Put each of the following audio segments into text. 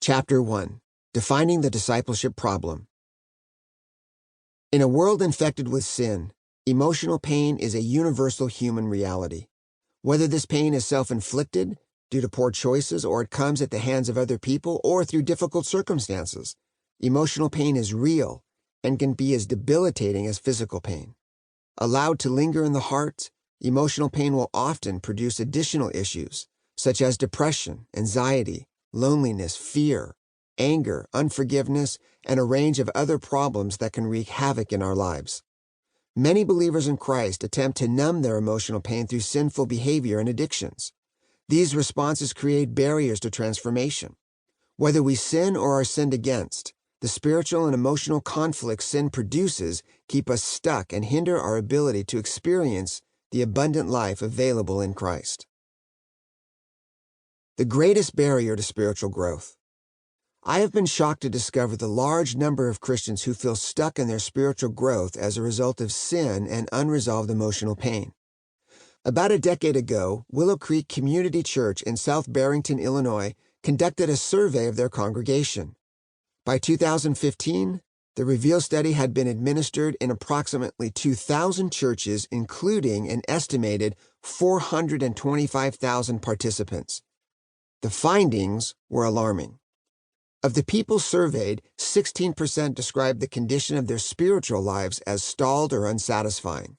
Chapter 1. Defining the Discipleship Problem. In a world infected with sin, emotional pain is a universal human reality. Whether this pain is self-inflicted, due to poor choices, or it comes at the hands of other people, or through difficult circumstances, emotional pain is real and can be as debilitating as physical pain. Allowed to linger in the heart, emotional pain will often produce additional issues, such as depression, anxiety, loneliness, fear, anger, unforgiveness, and a range of other problems that can wreak havoc in our lives. Many believers in Christ attempt to numb their emotional pain through sinful behavior and addictions. These responses create barriers to transformation. Whether we sin or are sinned against, the spiritual and emotional conflicts sin produces keep us stuck and hinder our ability to experience the abundant life available in Christ. The greatest barrier to spiritual growth. I have been shocked to discover the large number of Christians who feel stuck in their spiritual growth as a result of sin and unresolved emotional pain. About a decade ago, Willow Creek Community Church in South Barrington, Illinois, conducted a survey of their congregation. By 2015, the Reveal study had been administered in approximately 2,000 churches, including an estimated 425,000 participants. The findings were alarming. Of the people surveyed, 16% described the condition of their spiritual lives as stalled or unsatisfying.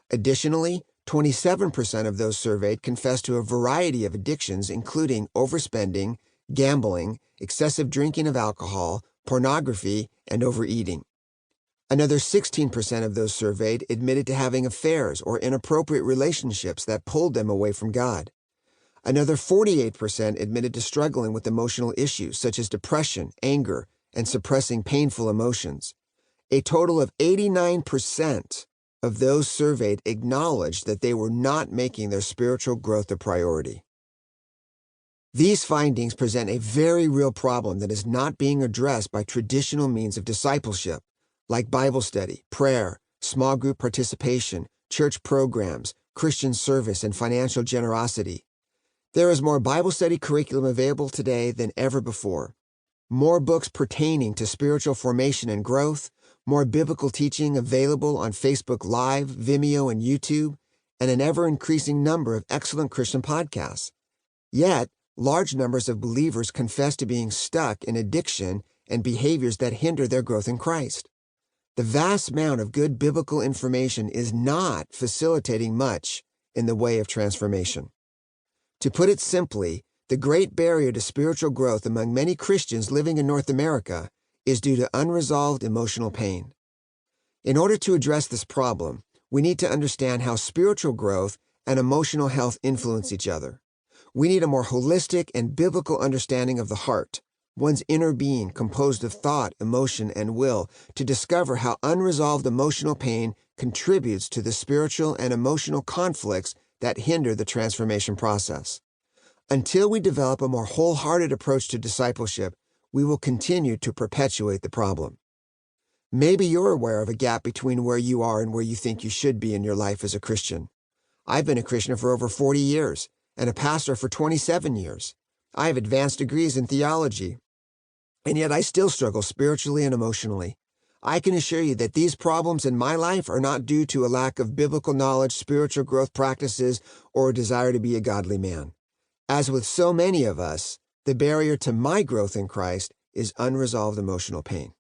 Additionally, 27% of those surveyed confessed to a variety of addictions, including overspending, gambling, excessive drinking of alcohol, pornography, and overeating. Another 16% of those surveyed admitted to having affairs or inappropriate relationships that pulled them away from God. Another 48% admitted to struggling with emotional issues such as depression, anger, and suppressing painful emotions. A total of 89% of those surveyed acknowledged that they were not making their spiritual growth a priority. These findings present a very real problem that is not being addressed by traditional means of discipleship, like Bible study, prayer, small group participation, church programs, Christian service, and financial generosity. There is more Bible study curriculum available today than ever before. More books pertaining to spiritual formation and growth, more biblical teaching available on Facebook Live, Vimeo, and YouTube, and an ever-increasing number of excellent Christian podcasts. Yet, large numbers of believers confess to being stuck in addiction and behaviors that hinder their growth in Christ. The vast amount of good biblical information is not facilitating much in the way of transformation. To put it simply, the great barrier to spiritual growth among many Christians living in North America is due to unresolved emotional pain. In order to address this problem, we need to understand how spiritual growth and emotional health influence each other. We need a more holistic and biblical understanding of the heart, one's inner being composed of thought, emotion, and will, to discover how unresolved emotional pain contributes to the spiritual and emotional conflicts that hinder the transformation process. Until we develop a more wholehearted approach to discipleship, we will continue to perpetuate the problem. Maybe you're aware of a gap between where you are and where you think you should be in your life as a Christian. I've been a Christian for over 40 years and a pastor for 27 years. I have advanced degrees in theology, and yet I still struggle spiritually and emotionally. I can assure you that these problems in my life are not due to a lack of biblical knowledge, spiritual growth practices, or a desire to be a godly man. As with so many of us, the barrier to my growth in Christ is unresolved emotional pain.